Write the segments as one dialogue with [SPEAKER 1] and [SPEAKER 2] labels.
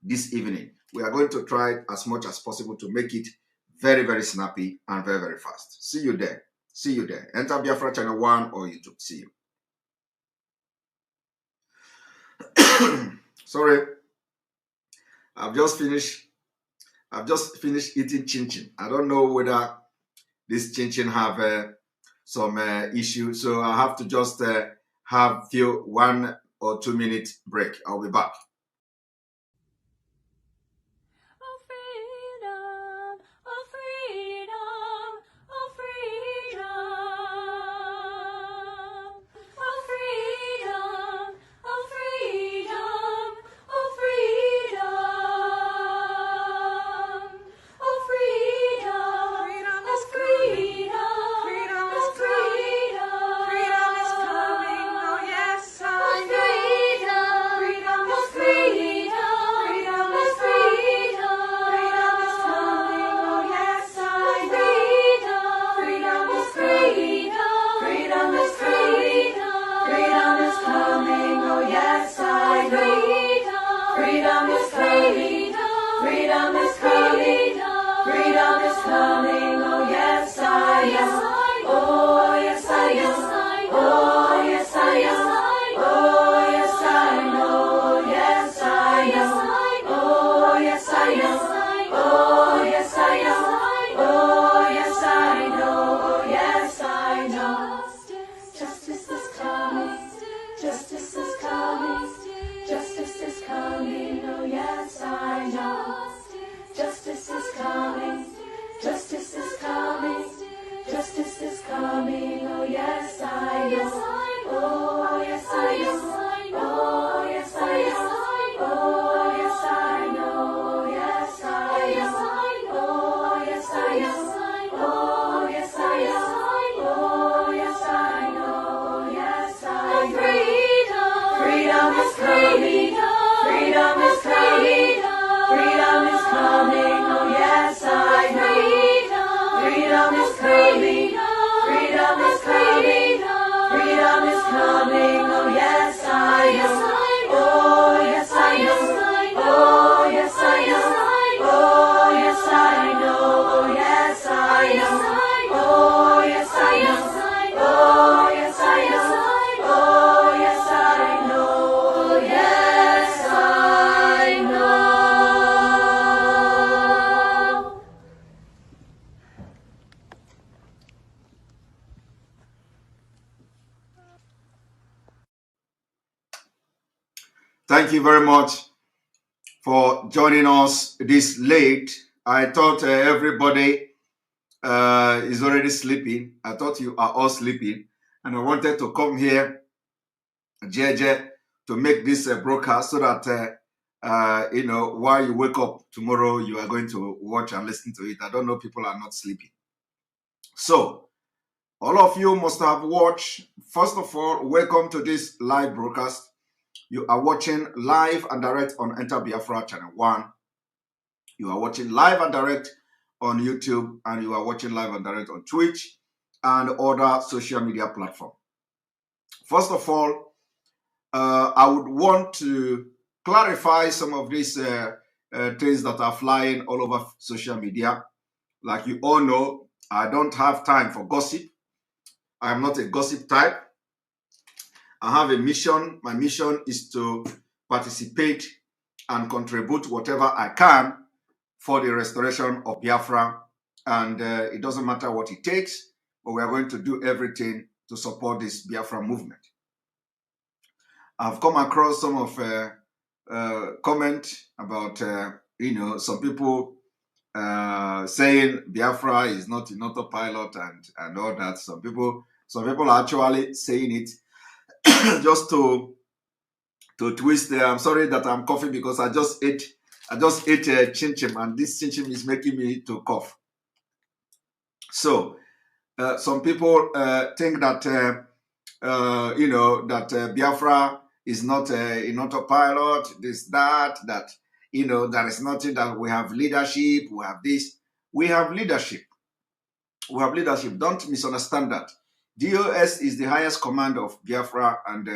[SPEAKER 1] this evening. We are going to try as much as possible to make it very, very snappy and very, very fast. See you there. See you there. Enter Biafra Channel 1 or YouTube. See you. Sorry, I've just finished eating chin chin. I don't know whether this chin chin have some issue, so I have to just have few 1 or 2 minute break. I'll be back. Thank you very much for joining us this late. I thought everybody is already sleeping. I thought you are all sleeping. And I wanted to come here, JJ, to make this broadcast so that, while you wake up tomorrow, you are going to watch and listen to it. I don't know, people are not sleeping. So, all of you must have watched. First of all, welcome to this live broadcast. You are watching live and direct on Enter Biafra Channel 1. You are watching live and direct on YouTube, and you are watching live and direct on Twitch and other social media platforms. First of all, I would want to clarify some of these things that are flying all over social media. Like you all know, I don't have time for gossip. I am not a gossip type. I have a mission. My mission is to participate and contribute whatever I can for the restoration of Biafra. And it doesn't matter what it takes, but we are going to do everything to support this Biafra movement. I've come across some of comment about, some people saying Biafra is not in autopilot and all that. Some people are actually saying it just to twist. I'm sorry that I'm coughing because I just ate chin chin, and this chin chin is making me to cough. So some people think that Biafra is not in autopilot. This that there is nothing, that we have leadership. We have this. We have leadership. We have leadership. Don't misunderstand that. DOS is the highest command of Biafra, and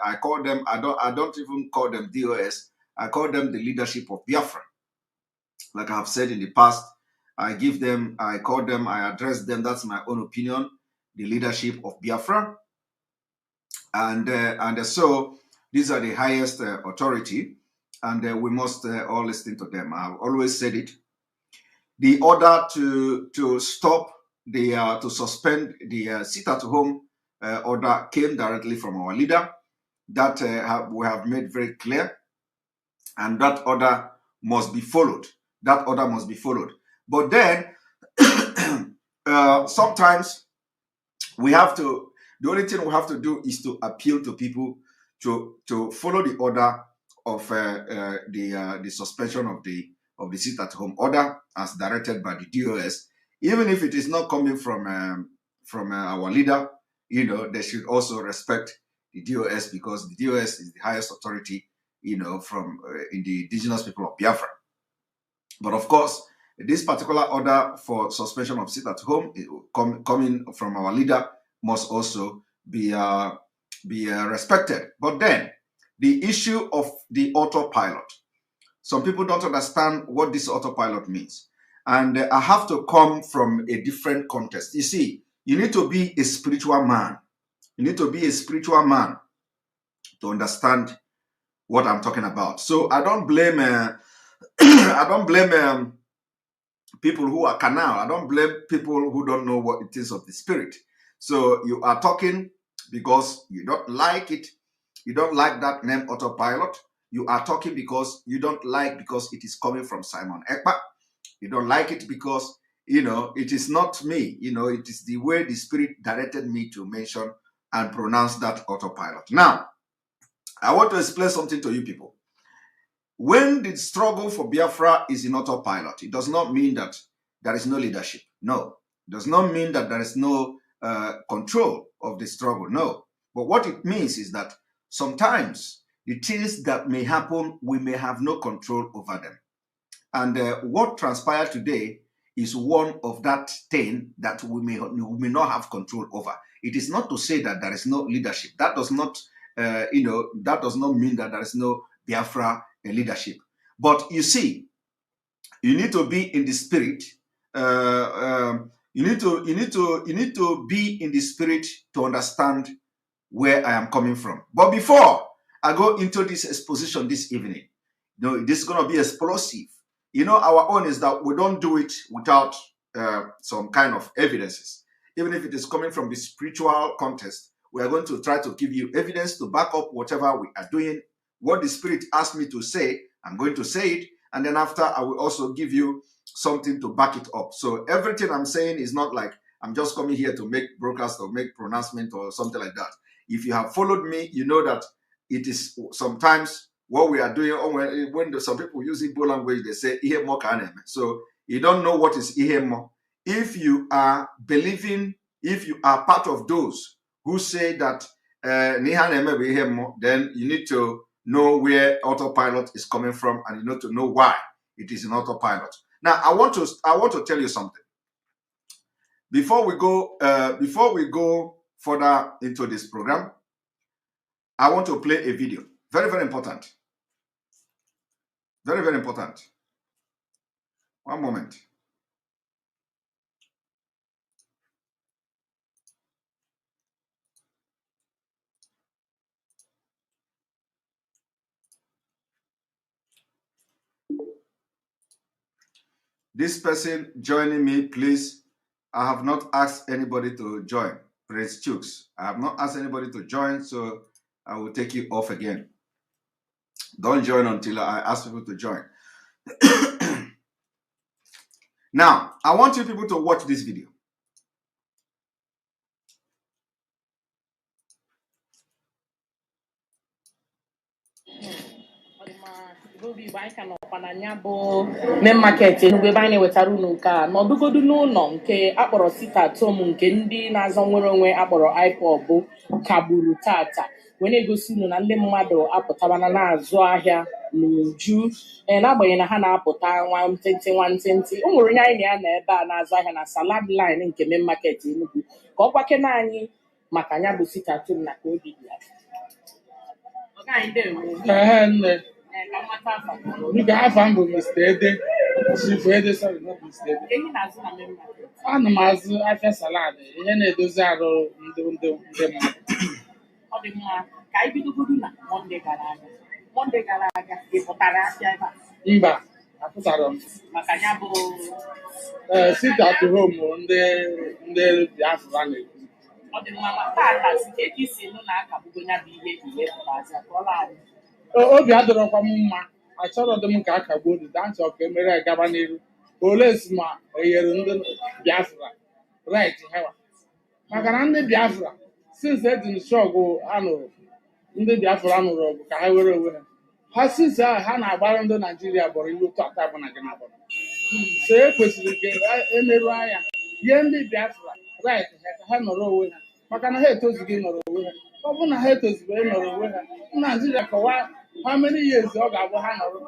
[SPEAKER 1] I call them. I don't even call them DOS. I call them the leadership of Biafra. Like I have said in the past, I call them, I address them, that's my own opinion, the leadership of Biafra. And so these are the highest authority, and we must all listen to them. I've always said it. The order to stop to suspend the sit-at-home order came directly from our leader. That we have made very clear, and that order must be followed. That order must be followed. But then sometimes we have to. The only thing we have to do is to appeal to people to follow the order of the suspension of the sit-at-home order as directed by the DOS, even if it is not coming from our leader. You know, they should also respect the DOS, because the DOS is the highest authority, you know, from in the indigenous people of Biafra. But of course, this particular order for suspension of sit-at-home coming from our leader must also be respected. But then, the issue of the autopilot. Some people don't understand what this autopilot means. And I have to come from a different context. You see, you need to be a spiritual man. You need to be a spiritual man to understand what I'm talking about. So I don't blame I don't blame people who are carnal. I don't blame people who don't know what it is of the spirit. So you are talking because you don't like it. You don't like that name autopilot. You are talking because you don't like, because it is coming from Simon Ekpa. You don't like it because, you know, it is not me. You know, it is the way the spirit directed me to mention and pronounce that autopilot. Now, I want to explain something to you people. When the struggle for Biafra is in autopilot, it does not mean that there is no leadership. No. It does not mean that there is no control of the struggle. No. But what it means is that sometimes the things that may happen, we may have no control over them. And what transpired today is one of that thing that we may not have control over. It is not to say that there is no leadership. That does not, that does not mean that there is no Biafra leadership. But you see, you need to be in the spirit. You need to be in the spirit to understand where I am coming from. But before I go into this exposition this evening, you know, this is going to be explosive. You know, our own is that we don't do it without some kind of evidences. Even if it is coming from the spiritual context, we are going to try to give you evidence to back up whatever we are doing. What the Spirit asked me to say, I'm going to say it. And then after, I will also give you something to back it up. So everything I'm saying is not like I'm just coming here to make broadcast or make pronouncement or something like that. If you have followed me, you know that it is sometimes what we are doing. When some people use Igbo language, they say ihe mo ka na-eme. So you don't know what is ihe mo. If you are believing, if you are part of those who say that then you need to know where autopilot is coming from, and you need to know why it is an autopilot. Now, I want to tell you something. Before we go further into this program, I want to play a video. Very, very important. Very, very important. One moment. This person joining me, please. I have not asked anybody to join. Prince Chooks. I have not asked anybody to join, so I will take you off again. Don't join until I ask people to join. Now, I want you people to watch this video.
[SPEAKER 2] main market Enugu ebe anyị na-ewetara unu nke a n'ọdụgodu n'ụlọ nke akpọrọ sit-at-home nke ndị na-azọ nwere onwe akpọrọ IPOB kagburu tata wee na-egosi unu na ndị mmadụ apụtabana na-azụ ahịa n'uju n'agbanyeghị na ha na-apụta nwantịntị. O nwere onye anyị na ya na ebe a na-azụ ahịa na salad line nke main market Enugu ka ọ gwakena anyị maka anya bụ sit-at-home na ka obi dị ya.
[SPEAKER 3] Biko afa m bụ Mr. Ede, Chief Ede, sorry, not Mr. Ede. Ana m azụ afịa salad, ihe na-edozi arụ ndị mmadụ.
[SPEAKER 2] Ọ dị mma ka anyị bidogodu na Mọnde gara aga. Mọnde gara aga ị pụtara afịa ebe a?
[SPEAKER 3] Mba, apụtara m.
[SPEAKER 2] Maka ya bụ
[SPEAKER 3] sit at home ndị Biafra na-ekwu.
[SPEAKER 2] ọ dị mma ma tata site ka isi nụ na akagbugo ya bụ ihe ihe pụtazi akọla anyị.
[SPEAKER 3] Obi adọrọkwa m mma, achọrọ dị m ka a kagbuo dị danchọ ka emere gaba n'iru. Ole si ma enyere ndị Biafra right hewa. Maka na ndị Biafra since eji ọgụ anụrụ ndị Biafra anụrụ ọgụ ka ha were onwe ha. Ha since ahụ ha na-agbara ndị Naijiria bọrọ ilu otu ata bụ na gị na bọrọ. So e kwesịrị ka emerụ anya ihe ndị Biafra right ha ka ha nọrọ onwe ha maka na ha etozughị ịnọrọ onwe ha. Ọ bụrụ na ha etozughị ịnọrọ onwe ha, Naijiria kọwaa how many years ọ ga-abụ ha nọrọ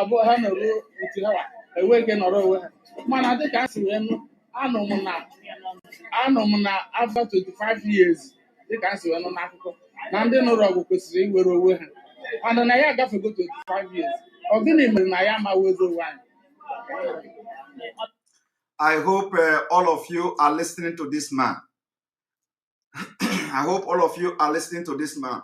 [SPEAKER 3] otu ha enweghị ike nọrọ onwe ha. Mana dịka a si wee nụ anọ m na after 25 years dịka a si wee nụ n'akụkọ na ndị nụrụ ọgụ kwesịrị iwere onwe ha mana na ya agafego 25 years ọ gịnị mere na ya amawezo onwe anyị?
[SPEAKER 1] I hope all of you are listening to this man. I hope all of you are listening to this man.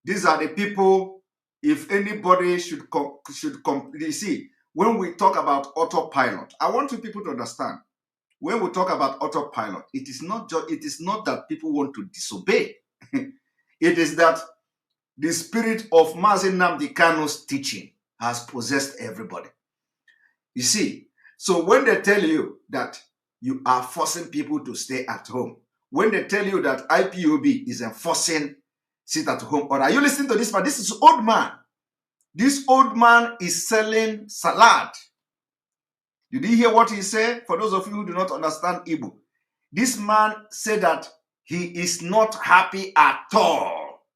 [SPEAKER 1] These are the people, if anybody should you see, when we talk about autopilot, I want you people to understand, when we talk about autopilot, it is not that people want to disobey. It is that the spirit of Mazi Nnamdi Kanu's teaching has possessed everybody. You see, so when they tell you that you are forcing people to stay at home, when they tell you that IPOB is enforcing sit at home order, are you listening to this man? This is old man. This old man is selling salad. Did you hear what he said? For those of you who do not understand Igbo, this man said that he is not happy at all.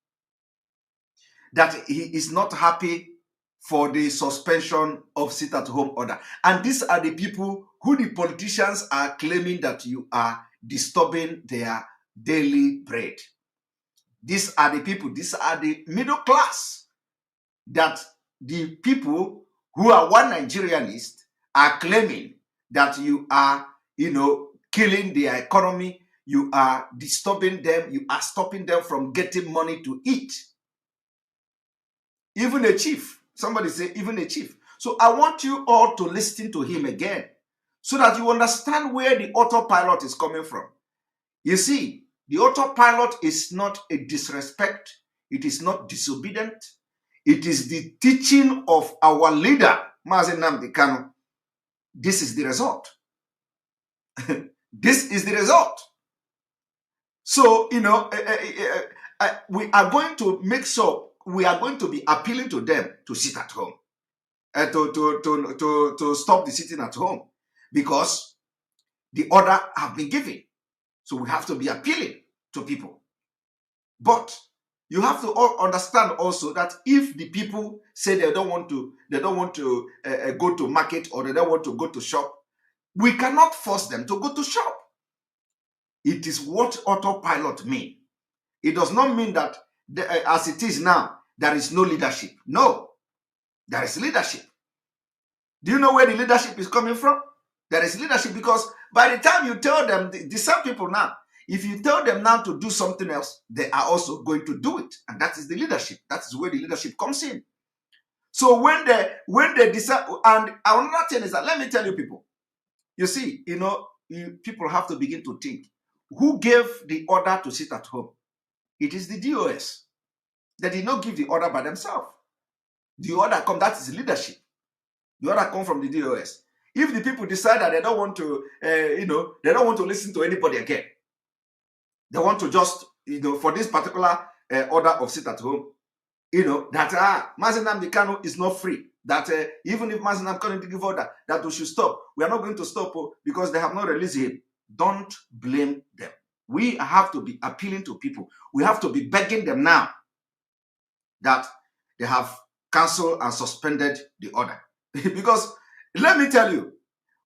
[SPEAKER 1] That he is not happy for the suspension of sit-at-home order. And these are the people who the politicians are claiming that you are disturbing their daily bread. These are the people, these are the middle class that the people who are one Nigerianist are claiming that you are, killing their economy, you are disturbing them, you are stopping them from getting money to eat. Even a chief, somebody say even a chief. So I want you all to listen to him again so that you understand where the autopilot is coming from. You see, the autopilot is not a disrespect. It is not disobedient. It is the teaching of our leader, Mazi Nnamdi Kanu. This is the result. This is the result. So, we are going to make sure we are going to be appealing to them to sit at home, to stop the sitting at home, because the order have been given. So we have to be appealing to people. But you have to understand also that if the people say they don't want to go to market or they don't want to go to shop, we cannot force them to go to shop. It is what autopilot means. It does not mean that as it is now, there is no leadership. No, there is leadership. Do you know where the leadership is coming from? There is leadership because by the time you tell them, the same people now, if you tell them now to do something else, they are also going to do it. And that is the leadership. That is where the leadership comes in. So when they decide, and another thing is that, let me tell you people, you see, people have to begin to think, who gave the order to sit at home? It is the DOS. They did not give the order by themselves. The order come, that is leadership. The order come from the DOS. If the people decide that they don't want to, they don't want to listen to anybody again, they want to just, for this particular order of sit at home, that Mazi Nnamdi Kanu is not free. That even if Mazi Nnamdi Kanu give order that we should stop, we are not going to stop because they have not released him. Don't blame them. We have to be appealing to people. We have to be begging them now that they have cancelled and suspended the order. Because let me tell you,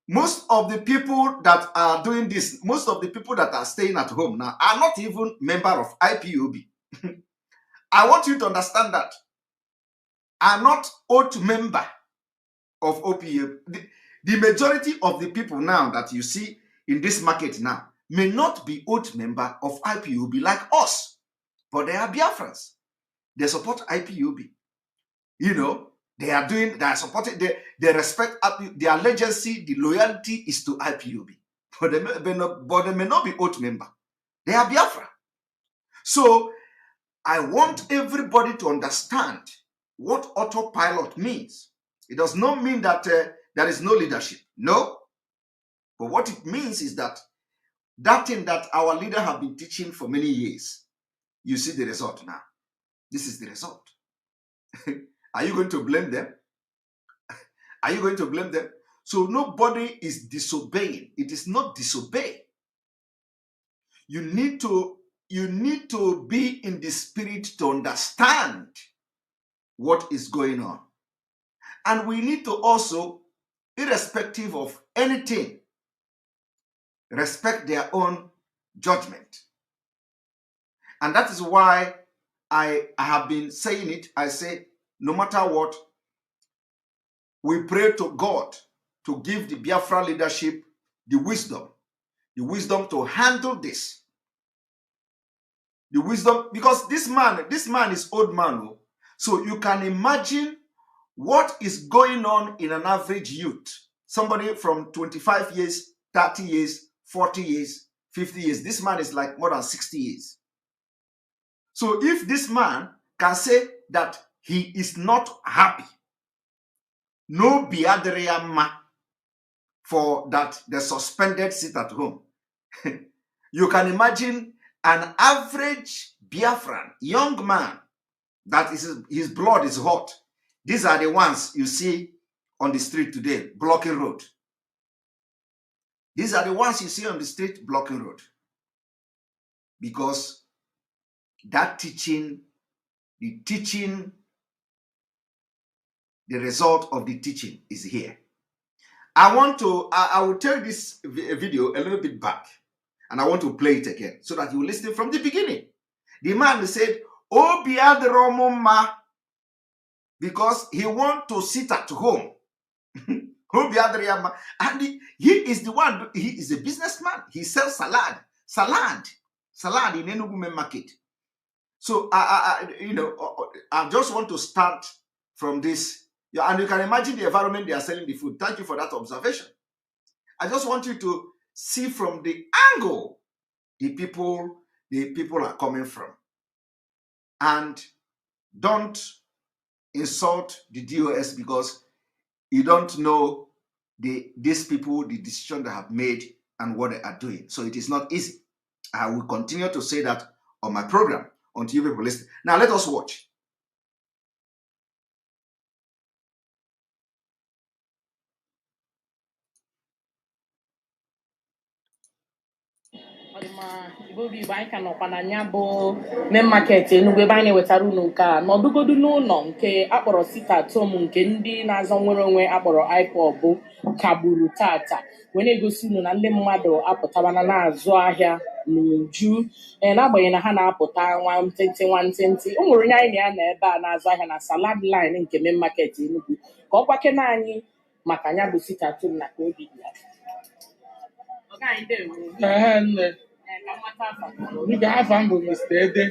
[SPEAKER 1] most of the people that are doing this, most of the people that are staying at home now are not even members of IPOB. I want you to understand that. are not oath member of OPA. The majority of the people now that you see in this market now may not be oath member of IPOB like us, but they are Biafrans. They support IPOB. You know, they are supporting, they respect their legacy, the loyalty is to IPOB. But they may not be oath member. They are Biafra. So I want everybody to understand what autopilot means. It does not mean that there is no leadership. No. But what it means is that thing that our leader have been teaching for many years, you see the result now. This is the result. Are you going to blame them? Are you going to blame them? So nobody is disobeying. It is not disobey. You need to be in the spirit to understand what is going on. And we need to also, irrespective of anything, respect their own judgment. And that is why I have been saying it. I say, no matter what, we pray to God to give the Biafra leadership the wisdom to handle this. The wisdom, because this man is old man. So you can imagine what is going on in an average youth. Somebody from 25 years, 30 years, 40 years, 50 years. This man is like more than 60 years. So if this man can say that he is not happy, no biadreyama for that the suspended sit at home, you can imagine an average Biafran, young man, that is his blood is hot. These are the ones you see on the street today, blocking road. These are the ones you see on the street blocking road. Because that teaching, the result of the teaching is here. I will tell this video a little bit back, and I want to play it again so that you listen from the beginning. The man said, "Oh, biadromoma," because he want to sit at home. And he is the one, he is a businessman. He sells salad in Enugu main market. So I just want to start from this. Yeah, and you can imagine the environment they are selling the food. Thank you for that observation. I just want you to see from the angle the people are coming from. And don't insult the DOS because you don't know these people, the decision they have made and what they are doing. So it is not easy. I will continue to say that on my program until you people listen. Now let us watch.
[SPEAKER 2] Igbo anyị ka nọkwa na ya bụ main market Enugu ebe anyị na-ewetara unu nke a nọdụgodu n'ụlọ nke akpọrọ sit-at-home nke ndị na-azọ nwere onwe akpọrọ IPOB kagburu tata wee na-egosi unu na ndị mmadụ apụtabana na-azụ ahịa n'uju n'agbanyeghị na ha na-apụta nwantịntị o nwere onye anyị na ya na ebe a na-azụ ahịa na salad line nke main market Enugu ka ọ gwakena anyị maka ya bụ sit-at-home na ka obi dị ya.
[SPEAKER 3] Biko afọ m bụ Mr. Ede,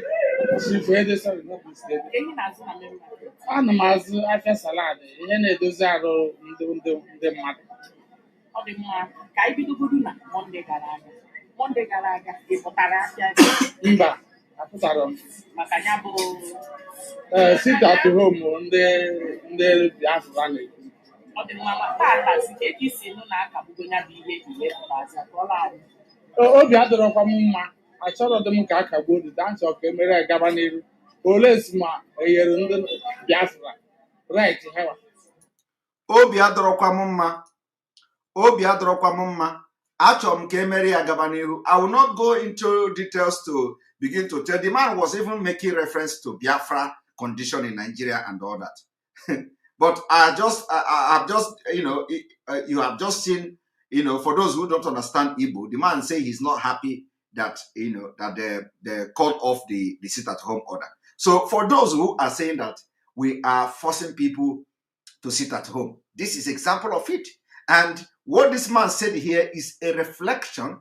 [SPEAKER 3] Chief Ede, sorry, not Mr. Ede. Ana m azụ afịa salad, ihe na-edozi arụ ndị mmadụ.
[SPEAKER 2] Ọ dị mma ka anyị bidogodu na Mọnde gara aga ị pụtara afịa?
[SPEAKER 3] Mba, apụtara m.
[SPEAKER 2] Maka ya bụ
[SPEAKER 3] sit-at-home ndị Biafra na-ekwu.
[SPEAKER 2] Ọ dị mma ma tata site ka isi nụ na akagbugo ya bụ ihe pụtazi atụọla anyị.
[SPEAKER 3] Obi adịrọkwa m mma, achọrọ dị m ka a kagbuo dị dansị ọka emere gaba n'iru. Ole si ma enyere ndị Biafra right hewa.
[SPEAKER 1] Obi adịrọkwa m mma, achọrọ m ka emere ya gaba n'iru. I will not go into details to begin to tell. The man was even making reference to Biafra condition in Nigeria and all that. But I've just you have just seen, for those who don't understand Igbo, the man say he's not happy that, that they called off the sit-at-home order. So for those who are saying that, we are forcing people to sit at home. This is example of it. And what this man said here is a reflection